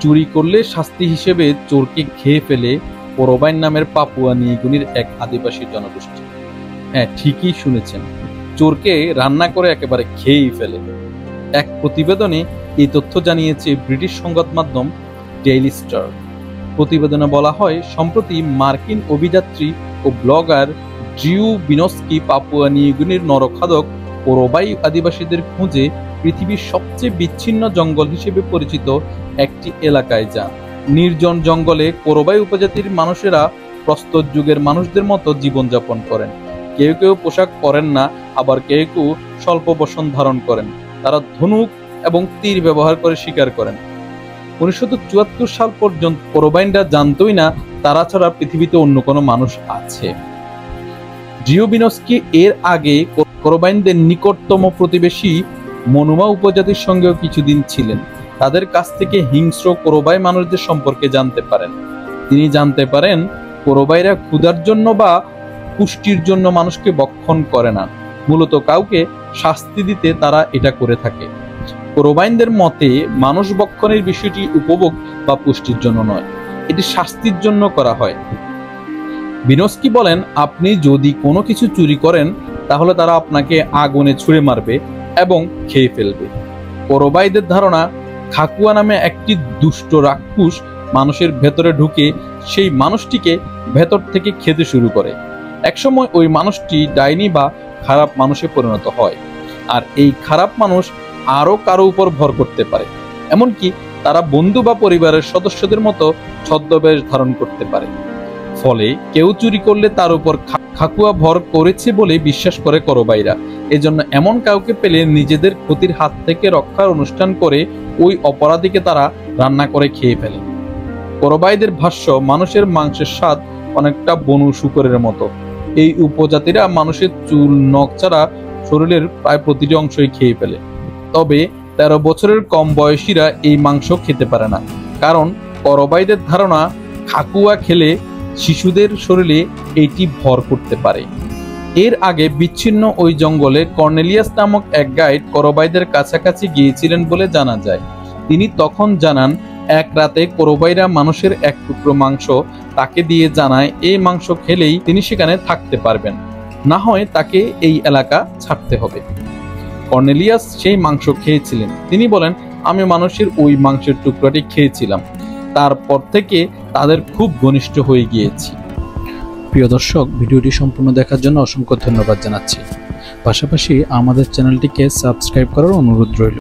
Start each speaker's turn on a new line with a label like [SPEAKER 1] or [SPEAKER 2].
[SPEAKER 1] চুরি করলে শাস্তি হিসেবে চোরকে খেয়ে ফেলে কোরোবাইন নামের পাপুয়া নিউগিনির এক আদিবাসী জনগোষ্ঠী। হ্যাঁ, ঠিকই শুনেছেন, চোরকে রান্না করে একেবারে খেয়েই ফেলে। এক প্রতিবেদনে এই তথ্য জানিয়েছে ব্রিটিশ সংবাদ মাধ্যম ডেইলি স্টার। প্রতিবেদনে বলা হয়, সম্প্রতি মার্কিন অভিযাত্রী ও ব্লগার ড্রিউ বিনস্কি পাপুয়া নিউগিনির নরখাদক কোরোবাই আদিবাসীদের খুঁজে পৃথিবীর সবচেয়ে বিচ্ছিন্ন জঙ্গল হিসেবে পরিচিত একটি এলাকায় যান। নির্জন জঙ্গলে কোরোবাই উপজাতির মানুষেরা প্রস্তর যুগের মানুষদের মতো জীবনযাপন করেন। কেউ কেউ পোশাক পরেন না, আবার কেউ কেউ স্বল্প বসন ধারণ করেন। তারা ধনুক এবং তীর ব্যবহার করে শিকার করেন। 1974 সাল পর্যন্ত কোরোবাইনরা জানতই না তারা ছাড়া পৃথিবীতে অন্য কোনো মানুষ আছে। ড্রিউ বিনস্কি এর আগে কোরোবাইনদের নিকটতম প্রতিবেশী মনুমা উপজাতির সঙ্গেও কিছুদিন ছিলেন। তাদের কাছ থেকে হিংস্র কোরোবাই মানুষদের সম্পর্কে জানতে পারেন। তিনি জানতে পারেন কোরোবাইরা ক্ষুধার জন্য বা পুষ্টির জন্য মানুষকে ভক্ষণ করে না, মূলত কাউকে শাস্তি দিতে তারা এটা করে থাকে। কোরোবাইনদের মতে মানুষ ভক্ষণের বিষয়টি উপভোগ বা পুষ্টির জন্য নয়, এটি শাস্তির জন্য করা হয়। বিনস্কি বলেন, আপনি যদি কোনো কিছু চুরি করেন তাহলে তারা আপনাকে আগুনে ছুঁড়ে মারবে এবং খেয়ে ফেলবে। কোরোবাইদের ধারণা, খাকুয়া নামে একটি দুষ্ট রাক্ষস মানুষের ভেতরে ঢুকে সেই মানুষটিকে ভেতর থেকে খেতে শুরু করে। একসময় ওই মানুষটি ডাইনি বা খারাপ মানুষে পরিণত হয়, আর এই খারাপ মানুষ আরো কারো উপর ভর করতে পারে। এমনকি তারা বন্ধু বা পরিবারের সদস্যদের মতো ছদ্মবেশ ধারণ করতে পারে। ফলে কেউ চুরি করলে তার উপর খাকুয়া ভর করেছে বলে বিশ্বাস করে কোরোবাইরা। এজন্য এমন কাউকে পেলে নিজেদের ক্ষতির হাত থেকে রক্ষার অনুষ্ঠান করে ওই অপরাধীকে তারা রান্না করে খেয়ে ফেলে। কোরোবাইদের ভাষ্য, মানুষের মাংসের স্বাদ অনেকটা বনু শূকরের মতো। এই উপজাতিরা মানুষের চুল, নখ ছাড়া শরীরের প্রায় প্রতিটি অংশই খেয়ে ফেলে। তবে 13 বছরের কম বয়সীরা এই মাংস খেতে পারে না, কারণ কোরোবাইদের ধারণা খাকুয়া খেলে শিশুদের শরীরে এটি ভর করতে পারে। এর আগে বিচ্ছিন্ন ওই জঙ্গলে কর্নেলিয়াস নামক এক গাইড কোরোবাইদের কাছাকাছি গিয়েছিলেন বলে জানা যায়। তিনি তখন জানান, এক রাতে কোরোবাইরা মানুষের এক টুকরো মাংস তাকে দিয়ে জানায় এই মাংস খেলেই তিনি সেখানে থাকতে পারবেন, না হয় তাকে এই এলাকা ছাড়তে হবে। কর্নেলিয়াস সেই মাংস খেয়েছিলেন। তিনি বলেন, আমি মানুষের ওই মাংসের টুকরাটি খেয়েছিলাম, তারপর থেকে তাদের খুব ঘনিষ্ঠ হয়ে গিয়েছি। প্রিয় দর্শক, ভিডিওটি সম্পূর্ণ দেখার জন্য অসংখ্য ধন্যবাদ জানাচ্ছি। পাশাপাশি আমাদের চ্যানেলটিকে সাবস্ক্রাইব করার অনুরোধ রইল।